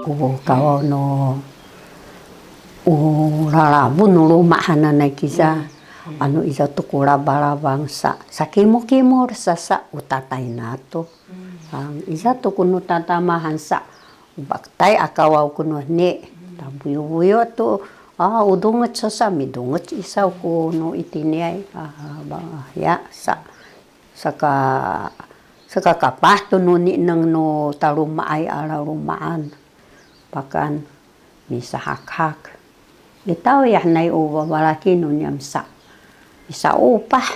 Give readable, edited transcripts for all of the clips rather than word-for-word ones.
Kau no lalabu no rumah hanana kisa anu isa tukura balabang sa kimo sa utatai nato ang isa tukunu tatamahan sa baktai akawau kuno ne tabuyo to udunget sa midunget isa kuno itiniay ya saka kapah to nuni nang no taruma ay ala rumaan pakan misa hak itaw ya nay uwa malaki no nyam sa isa upah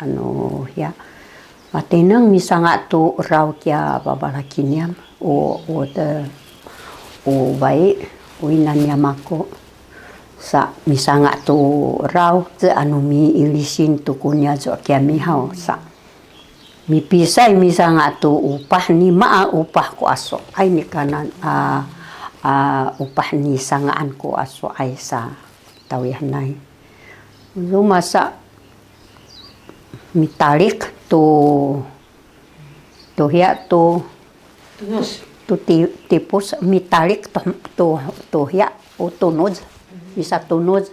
ano ya matinang misa nga to raw kya babalaki niyam o bai uinan niyam ako sa misa nga to raw ano mi ilisin to kunya zo kya mihaw sa mi pisay misa nga to upah ni upah ko aso ay ni kanan upah ni sangaan ko aso ay sa tawihanay lumasa mitalik to hiya to tipos mitalik to hiya o tunod bisa tunod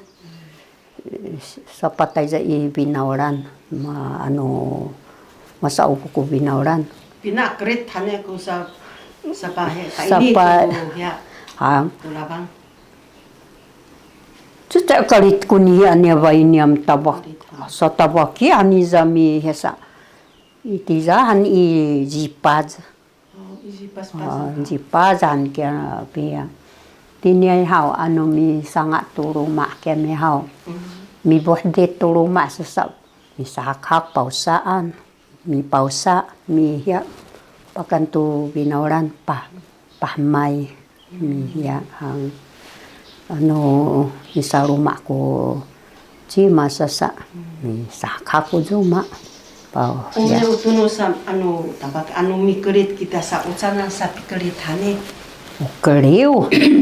sa patay sa ibinawran masaupo ko binawran pinakrit hane ko sa bahay kaini to hiya tulabang Tuta kalit kunia niya bay niyam tabak sa tabak yan izami hesa itizahan jipaz jipazan kaya pia tiniay haw ano mi sangat turuma kaya mi haw mi bohde turuma sa mi sakak pausaan mi pausa mi hiya pakantu binauran pahmay mi hiya hang ano isa rumah ko cima sasa saka ko juma pau ya utuno sa ano tabak ano mikurit kita sa ucanan sa pikurit hane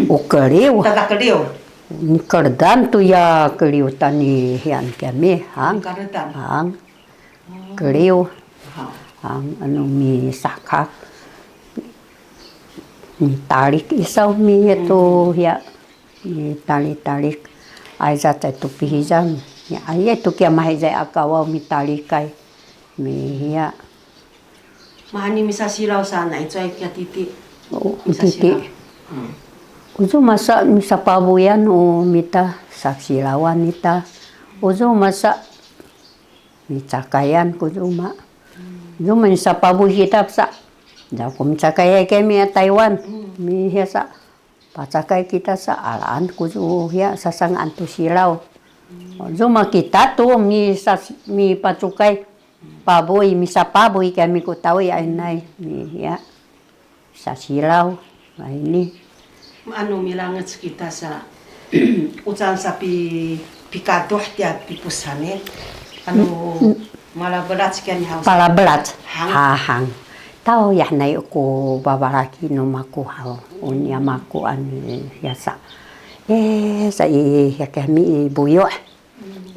ukeriu tabak keriu ni kardan tu ya keriu tani hian kami hang keriu hang ano mi saka mi tarik isaw mi itu ya talik ay zata tu pihizam ya ay tu kia mahizay akawaw mitalikai miya mahani misa silaw sana ito ay kia titi uzo masa misa pabuyan o mita saksilawan nita uzo masa mitsakayan kuzuma uzo misa pabu hitap sa jako mitsakaya kemi Taiwan mi hesa pacakai kita sa alaan kuzu ya sasang antu silaw zuma kita tu mi pacukai paboy misa paboy kami ko tawi ay nay mi ya sa silaw ay ni ano milangat kita sa ucan sa pikadoh tiap pipusane ano malabelat kami haus palabelat hang tao ya nay ko babaraki no makuha unya maku an yasa sa ya kami buyo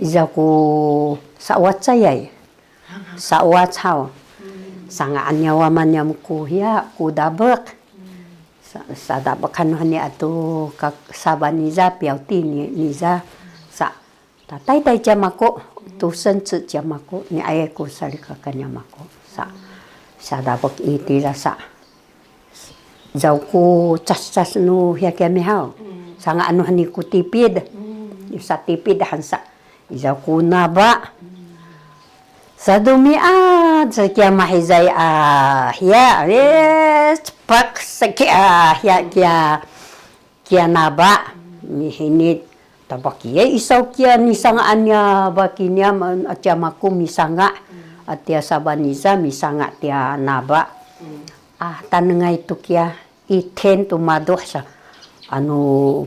iza ko sa watsayay sa watsaw sanga anya waman yam ko ya ko dabak sa dabakan hani ato kak sabaniza piauti niza sa tatay jamako tu sense jamako ni ay ko salika kanya mako sa dabak iti rasa Zau ko cas no hiya kaya mihaw sanga ano hani ko tipid sa tipid hansa zau ko naba sa dumiad sa kaya mahizay hiya pak sa kaya hiya kaya naba mihinit tabakiya isaw kaya ni sanga anya bakinya at yamako misanga at ya sabaniza misanga tiya naba tanengay tu kya iten tu madoh sa ano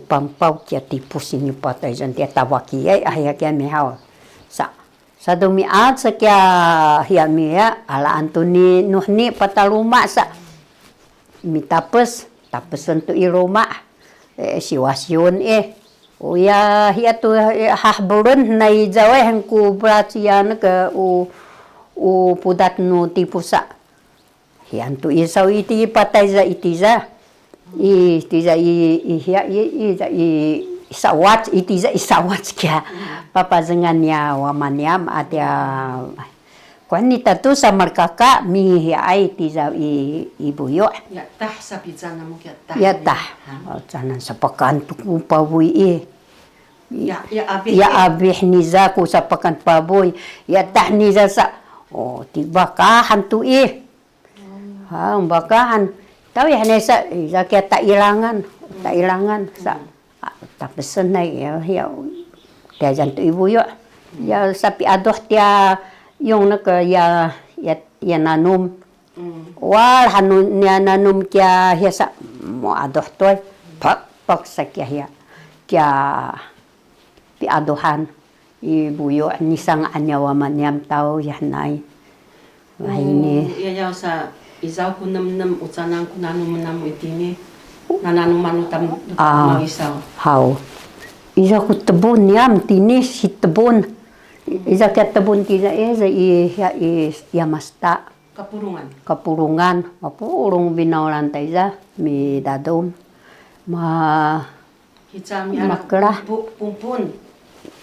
pampaw kya tipus ni patay jan tiya tawaki ay kya mihaw sa dumiat sa kya hiya miya ala antuni nuhni pataluma sa mitapes tu iroma siwasyon uya hiya tu hahburun na ijaway hangku brasiyan ka pudat no tipusa hiyan tu isaw iti patay za itiza I tiza i hia i isawat i tiza isawat kia papa zengannya wamaniam ada kwanita tu sama kakak mi hia ai tiza ibu yo ya tah sapi jana mo ya tah ya tah janan sapakan tu pabui ya abih niza ku sapakan pabui ya tah niza sa tiba kahan tu bakahan tahu ya nesa zakia tak ilangan sa tak pesen ya dia jantu ibu yo ya sapi adoh dia yung naka ya nanum wal hanun ya nanum kia hiasa mo adoh toy pak sakia kia pi adohan ibu yo nisang anyawa maniam tahu ya nai ini ya sa isaw ko nam utsanang ko nanum itini nananum manutam mau isaw how isa ko tebun yam tini si tebun isa ka tebun tiza ya masta kapurungan mapurung binaulan taiza mi dadom hitsami makra pumpun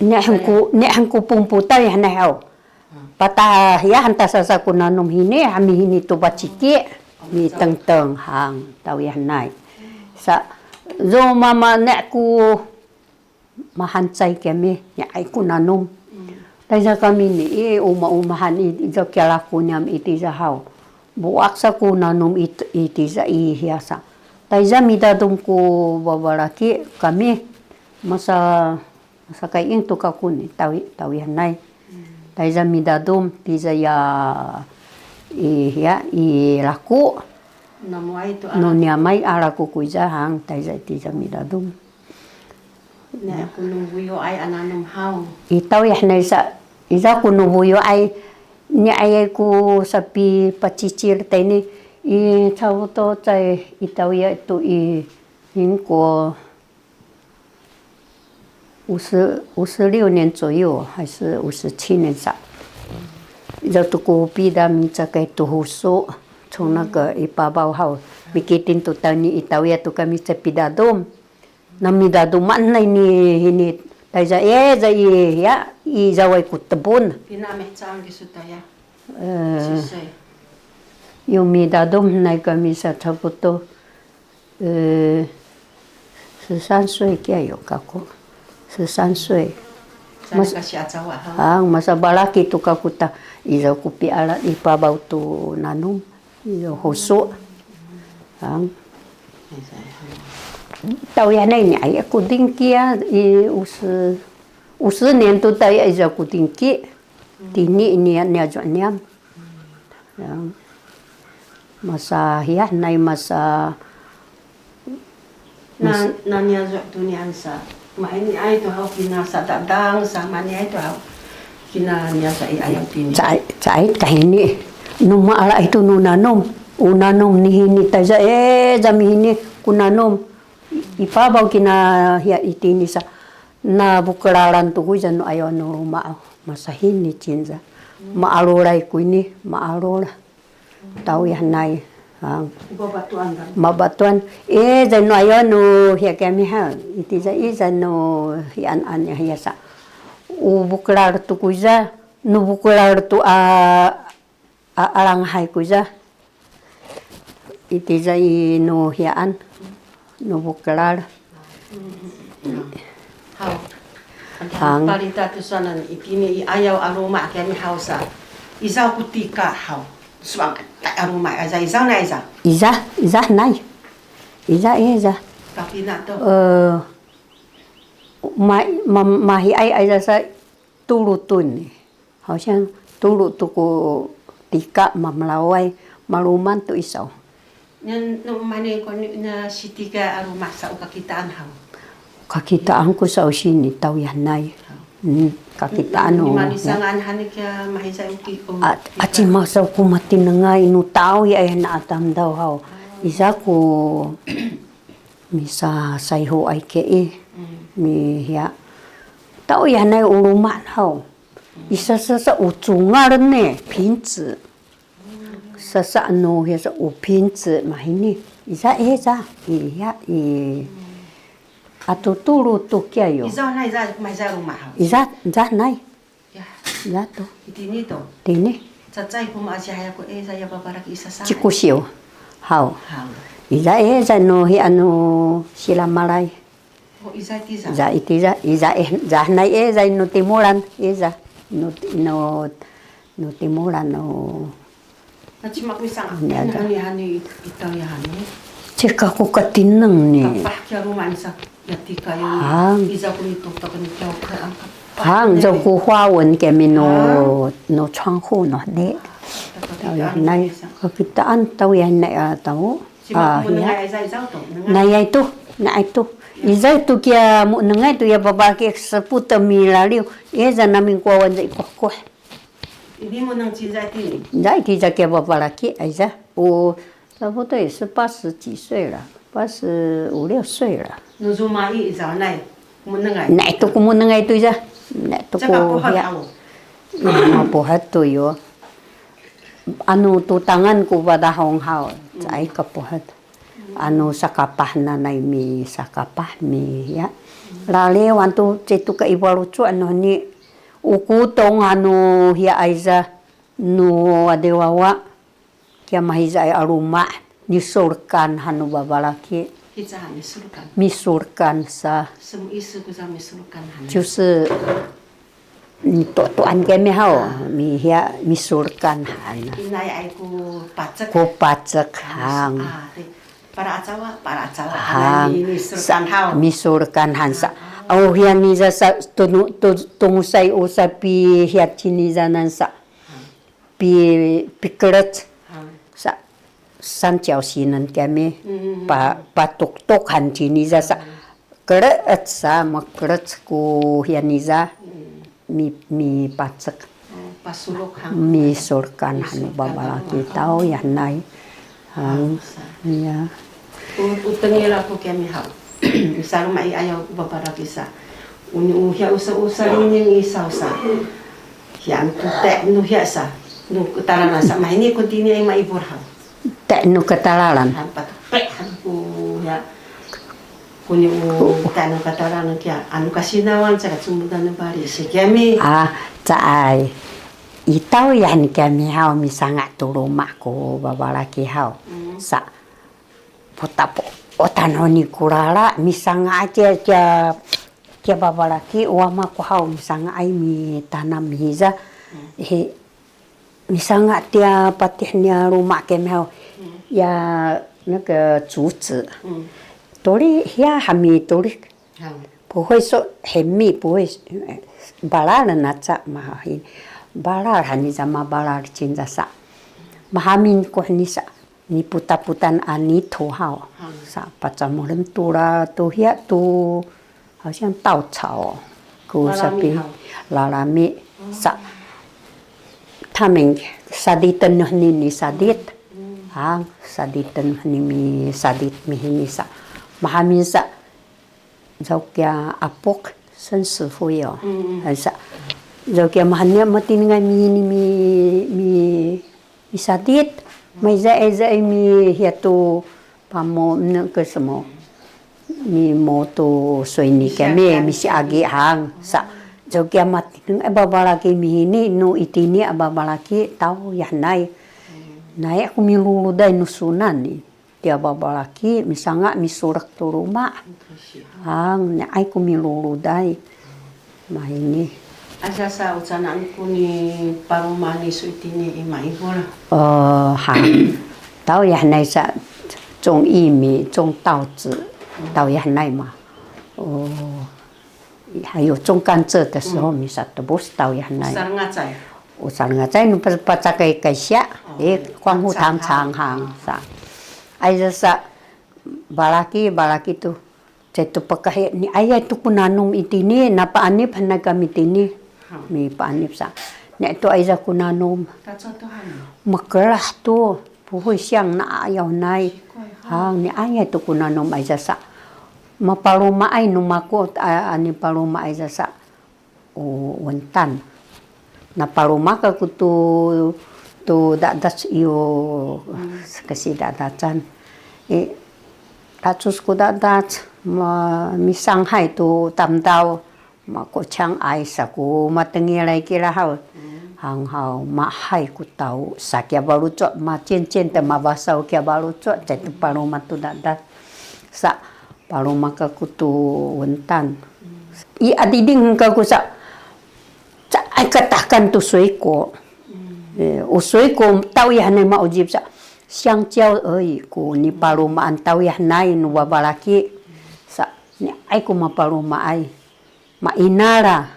hangku pumputa ya nahau patah ya hantas sa kunanum hini ami hini tu baciki mi teng hang tau ya nai sa zo mama nek ku mahancai kami ya ai kunanum taisa kami ni umahan izo kala kunyam iti hau buak sa kunanum iti za hiasa taisa mi dadum ku babaraki kami masa kai ing tu ka kuni tau ya nai taisa midadum tiza ya laku no niamai alaku kuiza hang taisa tiza midadum ne kunubuyo ai ananum hau itau ya naisa iza kunubuyo ai ni ai ku sapi pacicir teni i tauto tai itau ya tu hinko 56年左右还是57年上，就读古比的名字给读胡说，从那个100号bikitin tu tahun ni itaw ya tu kami sa pidadom, namidadom man na ini taisa za ya izawai kutebun. Pinameh cang gisutaya. Yung midadom na kami sa taputo 13岁 kaya kako. 13岁 masa balaki tu kakuta izaw kupi ala ipabaw tu nanum izaw huso tau ya nay ay aku dingki ya us年tu tayo izaw ku dingki tini niya niam masa ya nay masa na niya tu niyansa maini ai tu hau kina sa dadang sa mani ai tu hau kina niya sa ayam tini cai kahini numa ala itu nunanom unanom ni hini taja jami hini kunanom ipabaw kina hiya itini sa na bukararan tu kujan no ayo no rumah masahini cinza maalurai kuini maalura tahu ya nai mabatuan dan no ayo no hiya kami ha itiza no hian an hiya sa ubuklar tu kuja no buklar tu alang hai kuja itiza no hian no buklar hang palita tu sana itini ayaw aroma kami hausa isaw kutika hau swang tak aroma aja isaw na iza nai iza tapi nak tu mahi ai sa tulutun hausan tulut tu ko tika mamlawai maluman tu isaw Nan mane ko na sitiga aroma sa kakitaan hau kakitaan ko sa usini taw yan nai kakitaan no manisangan hanik ya mahisa uki ko aci masaw ko matinangay no tao ya na atam daw haw isa ko misa sayho ay ke mi ya tao yan nai uluman haw isa sa ucungar ne pinzi sa no ya sa upinzi mahini Iza eza iya atuturu tu kia yo. Izau nai za mai za rumah hau. Iza nai. Ya. Iza tu. Itini to. Tini. Cacai pun aja ya ko eza ya babarak isa sa. Cikusio. Hau. Hau. Iza eza no hi anu sila malay. Oh iza tiza. Iza itiza iza nai eza no timuran eza no timuran no. Nanti mak misang hani itang ya hani. Cika ko katinang ni. Kapah kia rumah ni sa yati kayo. Iza ko ni tok tok ni kau ka angkat. Hang zo ku hoa wen ke mi no chang hu no de. Tao ya nai ko kita an tao ya nai tao. Nai itu nai itu. Iza itu kia mu nengai tu ya baba ke seputa mi laliu. Eza namin ko wan zai ko. Ini mo nang cizai tini. Zai ti za ke baba laki aiza. 我差不多也是80几岁了，85、6岁了。那就买一早奶，我们那个。奶都我们那个对着，奶都我ya. Buhat tu yo. Anu tu tangan ku pada hong hao, cai kapuhat. Anu sakapah na nai mi sakapah mi ya. Lale wantu cetu ka ibu lucu anu ni uku tong anu hia aiza nu adewawa kia mahiza ai aruma nisurkan hanu babalaki. Misurkan sa. 什么意思？不知道misurkan hanu. 就是tuan kami hao mi hia misurkan hana. Inai ai ku pacak. Ku pacak hang. Para acawa hang misurkan hao. Misurkan hansa. Au hia ni za sa tung sai usapi hia chini zanan sa. Pi kerat sa san chao sinan kami pa tok tok han chini za sa. Kerat sa makrat ku hia ni za. Mi pacak mi surkan han babalaki tau ya nai hang ya utengela ko kami hau misalnya mai ayo babalaki sa uni uhya usa ini isa yang tu tek nu hya sa nu ketalan sa mai ni kontini ai mai ibur hau tek nu ketalalan hampat pek ku ya kuni tanu kataran kia anu kasinawan cara sumbudan bari sekami cai itau yan kami hau mi sangat tu rumah ko babalaki hau sa potapo otanoni kurala mi sangat aja kia babalaki uama ko hau mi sangat ai mi tanam hiza mi sangat dia patihnya rumah kami hau ya naga cuci 多哩遐还没多哩，不会说很密，不会巴拉人那只嘛，巴拉还你怎么巴拉真的啥，嘛还没过你啥，你putan ani头好，啥把咱们人多啦，多遐多，好像稻草哦，古啥边拉拉米啥，他们sadit ni sadit，sadit ni sadit mi sa。Mahamin sa zau kia apok sen sư phụ yo sa zau kia mahanya matin ngai mi sadit mai za mi hiatu pamo ne ke samo mi moto soini kia mi si agi hang sa zau kia matin ngai babalaki mi ni no itini babalaki tau ya nai aku mi lulu dai nusunan ni dia babalaki misalnya misurak tu rumah hang ne ai ku milulu dai mah ini asa sa ucanan ku ni parumani suitini imai bola hang tau ya nai sa 种玉米种稻子稻ya nai嘛还有种甘蔗的时候米sa tu bos tau ya nai usar ngacai nu pacakai kaisya kwang hu tham chang hang sa ai sa balaki tu cetu pakai ni ayah tu kunanum itini napa anip hana kami tini mi pa anip sa ne tu ai za kunanum makelah tu puhui siang na ayau nai hang ni ayah tu kunanum ai za sa mapaluma ai numaku ani paluma ai za sa wantan na paluma ka kutu tu dadas iyo kasi dadacan Tatus ko dadat misanghay tu tamdaw makuchang ay sa ko matengilay kirahaw hang haw mahay ko tau sa kya balucot ma chen te mabasaw kya balucot te tu paru matu dadat sa paru makakutu wentan I adiding ka ko sa ay katakan tu suiko usuiko tau ya na maujib sa siyang chiao ơi ko ni paru maantaw ya nai no babalaki sa ni ay ko maparu maay mainara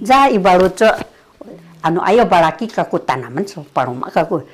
za ibaruto ano ayo balaki ka ko tanaman so paru makaku